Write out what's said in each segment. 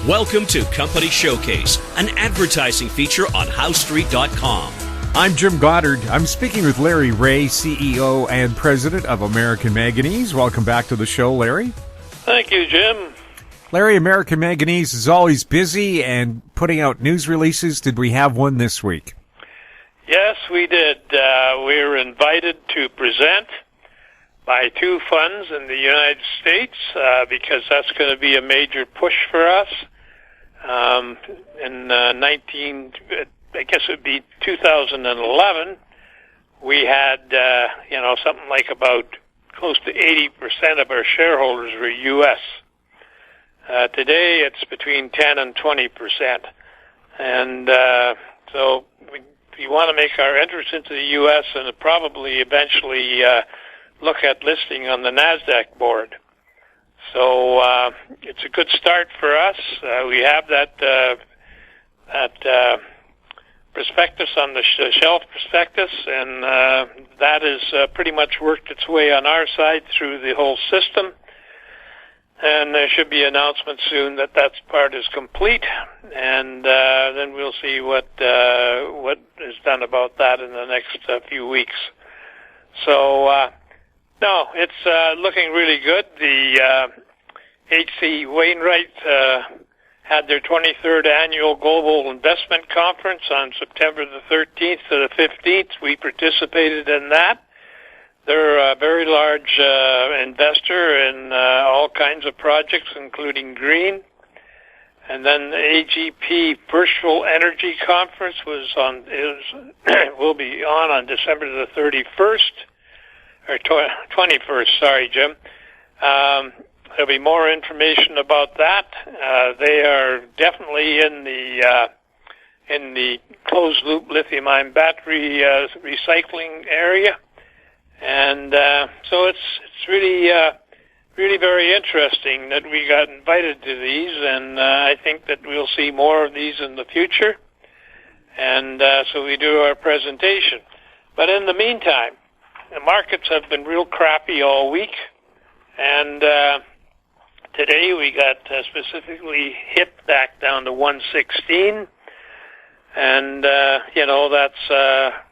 Welcome to Company Showcase, an advertising feature on HowStreet.com. I'm Jim Goddard. I'm speaking with Larry Reaugh, CEO and President of American Manganese. Welcome back to the show, Larry. Thank you, Jim. Larry, American Manganese is always busy and putting out news releases. Did we have one this week? Yes, we did. We were invited to present by two funds in the United States because that's going to be a major push for us. In I guess it would be 2011, we had, something like about close to 80% of our shareholders were U.S. Today, it's between 10 and 20%. And so we want to make our entrance into the U.S. and probably eventually look at listing on the NASDAQ board. So it's a good start for us. We have that prospectus on the shelf prospectus, and that has pretty much worked its way on our side through the whole system. And there should be announcements soon that part is complete, and then we'll see what is done about that in the next few weeks. So, no, it's looking really good. The H.C. Wainwright had their 23rd annual Global Investment Conference on September the 13th to the 15th. We participated in that. They're a very large investor in all kinds of projects, including green. And then the AGP Virtual Energy Conference will be on December the 31st, or 21st, sorry, Jim. There'll be more information about that. They are definitely in the closed-loop lithium-ion battery recycling area. And so it's really very interesting that we got invited to these, and I think that we'll see more of these in the future. And so we do our presentation. But in the meantime, the markets have been real crappy all week, and today we got specifically hit back down to 116, and that's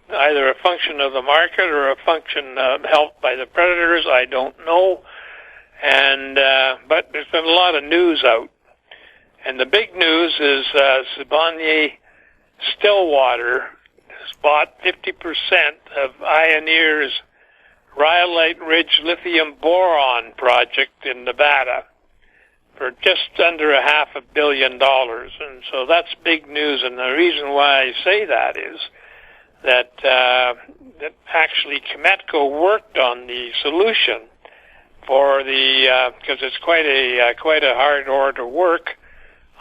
either a function of the market or a function helped by the predators. I don't know. And but there's been a lot of news out. And the big news is Sibanye-Stillwater has bought 50% of Ioneer's Rhyolite Ridge lithium boron project in Nevada for just under $500 million. And so that's big news. And the reason why I say that is that actually Cametco worked on the solution for because it's quite a hard ore to work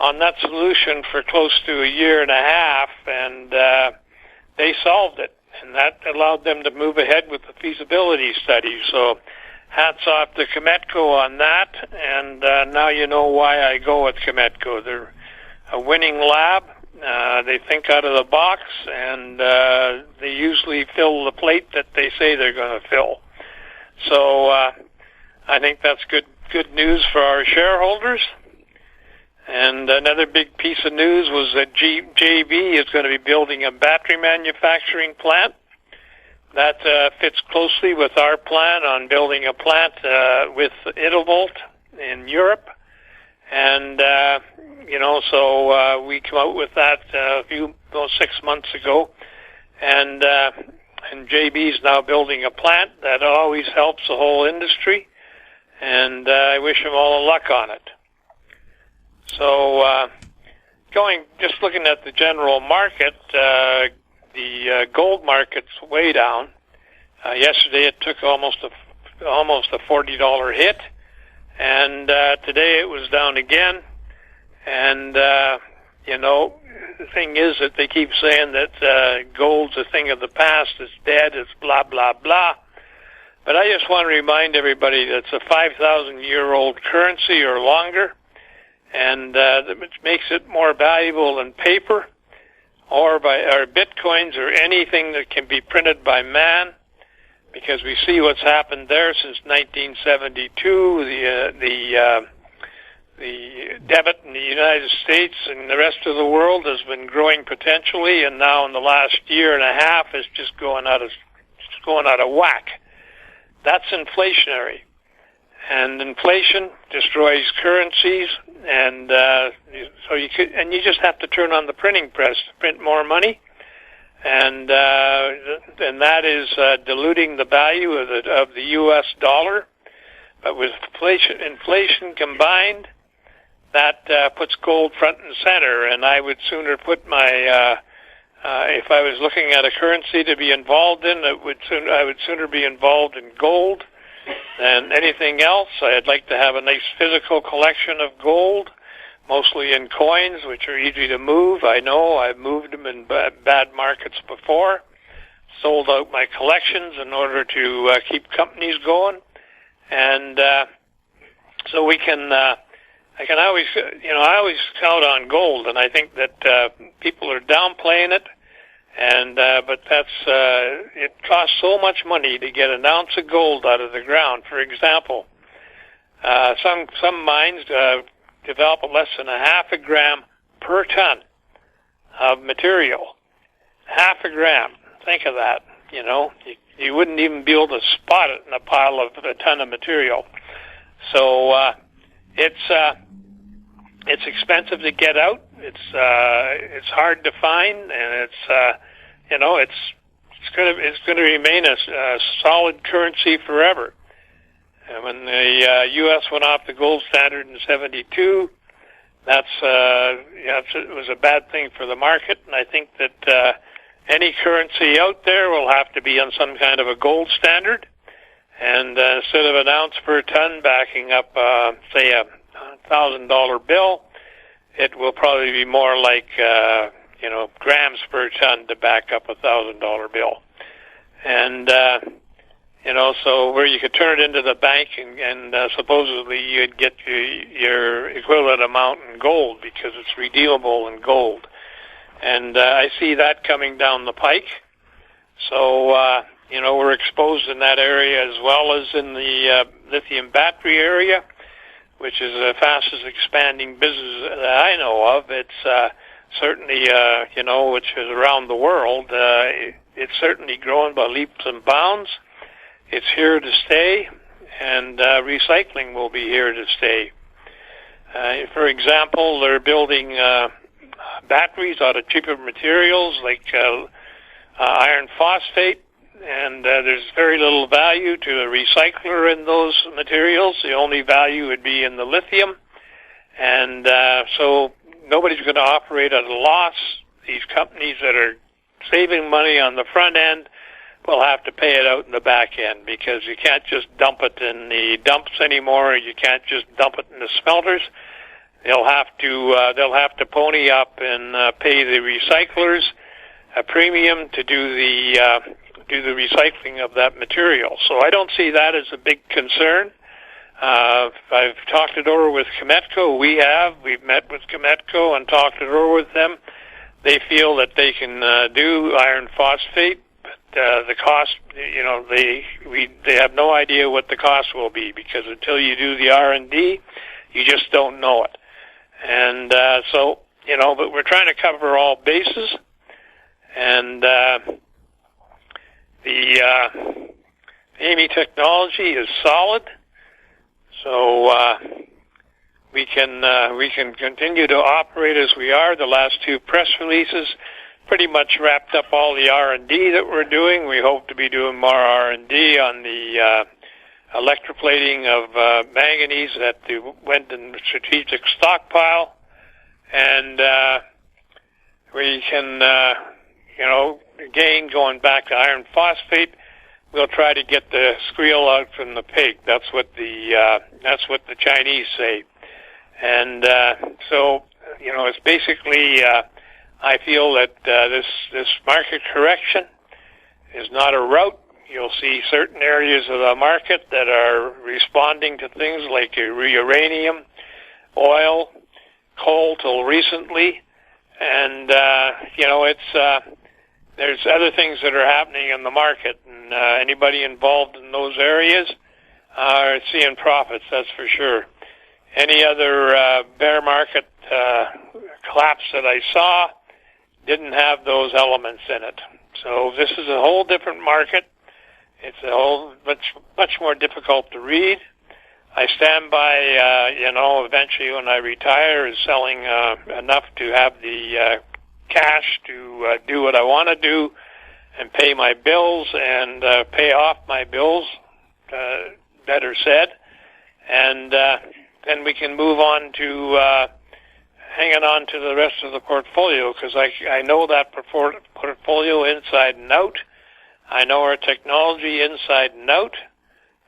on that solution for close to a year and a half, and they solved it, and that allowed them to move ahead with the feasibility study. So hats off to Cametco on that, and now you know why I go with Cametco. They're a winning lab. They think out of the box, and they usually fill the plate that they say they're going to fill. So I think that's good news for our shareholders. And another big piece of news was that JB is going to be building a battery manufacturing plant. That fits closely with our plan on building a plant with Itovolt in Europe. And so we came out with that 6 months ago, and JB's now building a plant that always helps the whole industry, and I wish them all the luck on it. So, just looking at the general market, the gold market's way down. Yesterday it took almost a $40 hit. And today it was down again. And, the thing is that they keep saying that gold's a thing of the past, it's dead, it's blah, blah, blah. But I just want to remind everybody that it's a 5,000-year-old currency or longer, and which makes it more valuable than paper or bitcoins or anything that can be printed by man. Because we see what's happened there since 1972. the debit in the United States and the rest of the world has been growing potentially, and now in the last year and a half is just going out of whack. That's inflationary, and inflation destroys currencies, and so you just have to turn on the printing press to print more money, and that is diluting the value of the U.S. dollar. But with inflation combined, that puts gold front and center, and I would sooner put my if I was looking at a currency to be involved in, I would sooner be involved in gold than anything else. I'd like to have a nice physical collection of gold, mostly in coins, which are easy to move. I know I've moved them in bad markets before, sold out my collections in order to keep companies going, and so we can. I can always, I always count on gold, and I think that people are downplaying it. And but that's it costs so much money to get an ounce of gold out of the ground. For example, some mines develop less than a half a gram per ton of material. Half a gram. Think of that. You wouldn't even be able to spot it in a pile of a ton of material. So it's expensive to get out. It's hard to find, and it's going to remain a solid currency forever. And when the U.S. went off the gold standard in '72, it was a bad thing for the market, and I think that any currency out there will have to be on some kind of a gold standard, and instead of an ounce per ton backing up, say, a $1,000 bill, it will probably be more like grams per ton to back up a $1,000 bill, and so where you could turn it into the bank and supposedly you'd get your equivalent amount in gold because it's redeemable in gold, and I see that coming down the pike. So we're exposed in that area as well as in the lithium battery area, which is the fastest expanding business that I know of. It's certainly, which is around the world. It's certainly growing by leaps and bounds. It's here to stay, and recycling will be here to stay. For example, they're building batteries out of cheaper materials like iron phosphate, and there's very little value to a recycler in those materials. The only value would be in the lithium, and so nobody's going to operate at a loss. These companies that are saving money on the front end will have to pay it out in the back end, because you can't just dump it in the dumps anymore. You can't just dump it in the smelters. They'll have to pony up and pay the recyclers a premium to do the recycling of that material. So I don't see that as a big concern. I've talked it over with Cometco. We've met with Cometco and talked it over with them. They feel that they can do iron phosphate, but the cost, they have no idea what the cost will be, because until you do the R&D, you just don't know it. And but we're trying to cover all bases, and the AMI technology is solid, so we can continue to operate as we are. The last two press releases pretty much wrapped up all the R&D that we're doing. We hope to be doing more R&D on the electroplating of manganese that went in the strategic stockpile, and we can, again, going back to iron phosphate, we'll try to get the squeal out from the pig. That's what the Chinese say, and so it's basically. I feel that this market correction is not a rout. You'll see certain areas of the market that are responding to things like uranium, oil, coal till recently, and there's other things that are happening in the market, and anybody involved in those areas are seeing profits, that's for sure. Any other bear market collapse that I saw didn't have those elements in it. So this is a whole different market. It's a whole much more difficult to read. I stand by, eventually when I retire, is selling enough to have the cash to do what I want to do and pay my bills and pay off my bills, better said. And then we can move on to hanging on to the rest of the portfolio, because I know that portfolio inside and out. I know our technology inside and out.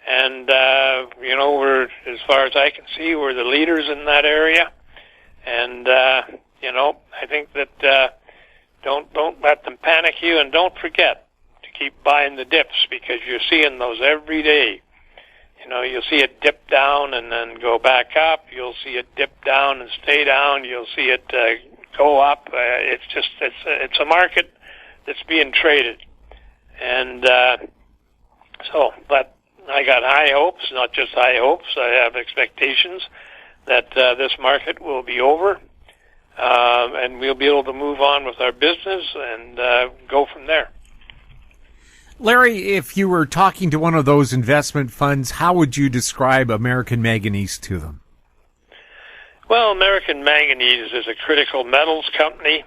And, we're, as far as I can see, we're the leaders in that area. And, I think that don't let them panic you, and don't forget to keep buying the dips, because you're seeing those every day. You'll see it dip down and then go back up. You'll see it dip down and stay down. You'll see it go up. It's a market that's being traded. And but I got high hopes, not just high hopes. I have expectations that this market will be over, and we'll be able to move on with our business and go from there. Larry, if you were talking to one of those investment funds, how would you describe American Manganese to them? Well, American Manganese is a critical metals company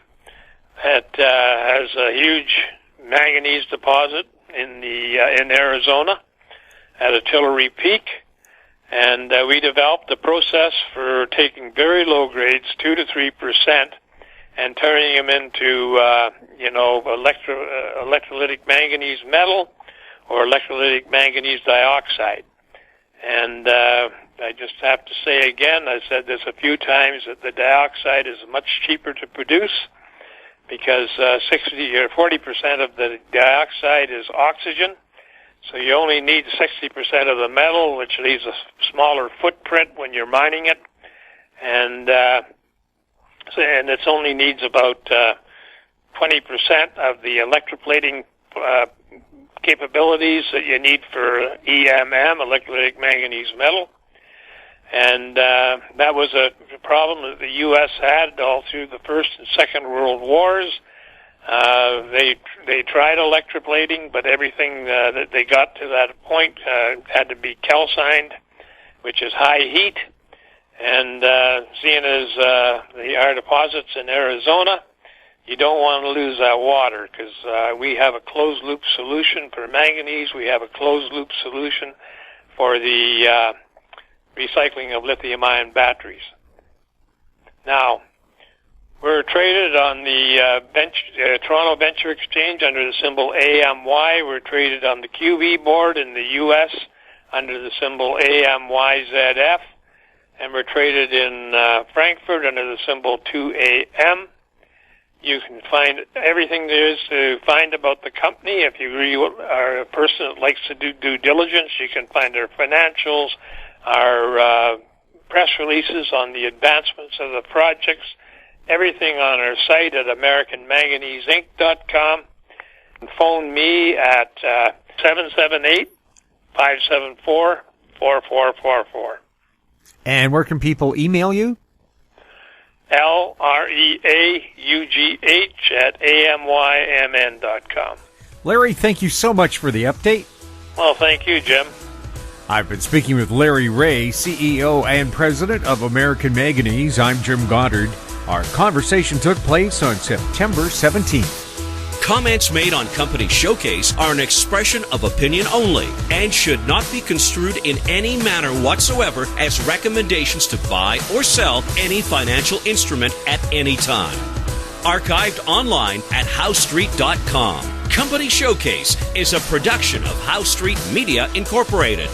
that has a huge manganese deposit in Arizona at Artillery Peak, and we developed a process for taking very low grades, 2 to 3%, and turning them into electrolytic manganese metal or electrolytic manganese dioxide. And I just have to say again, I said this a few times, that the dioxide is much cheaper to produce, because 60 or 40% of the dioxide is oxygen. So you only need 60% of the metal, which leaves a smaller footprint when you're mining it. And it only needs about 20% of the electroplating capabilities that you need for EMM, electrolytic manganese metal. And that was a problem that the U.S. had all through the First and Second World Wars. They tried electroplating, but everything that they got to that point had to be calcined, which is high heat. And seeing as our deposits in Arizona, you don't want to lose that water, because we have a closed-loop solution for manganese. We have a closed-loop solution for the recycling of lithium-ion batteries. Now, we're traded on the Toronto Venture Exchange under the symbol AMY. We're traded on the QB board in the U.S. under the symbol AMYZF. And we're traded in Frankfurt under the symbol 2AM. You can find everything there is to find about the company. If you really are a person that likes to do due diligence, you can find our financials, our press releases on the advancements of the projects, everything on our site at AmericanManganeseInc.com. And phone me at 778-574-4444. And where can people email you? LREAUGH@AMYMN.com. Larry, thank you so much for the update. Well, thank you, Jim. I've been speaking with Larry Reaugh, CEO and President of American Manganese. I'm Jim Goddard. Our conversation took place on September 17th. Comments made on Company Showcase are an expression of opinion only and should not be construed in any manner whatsoever as recommendations to buy or sell any financial instrument at any time. Archived online at HowStreet.com. Company Showcase is a production of How Street Media Incorporated.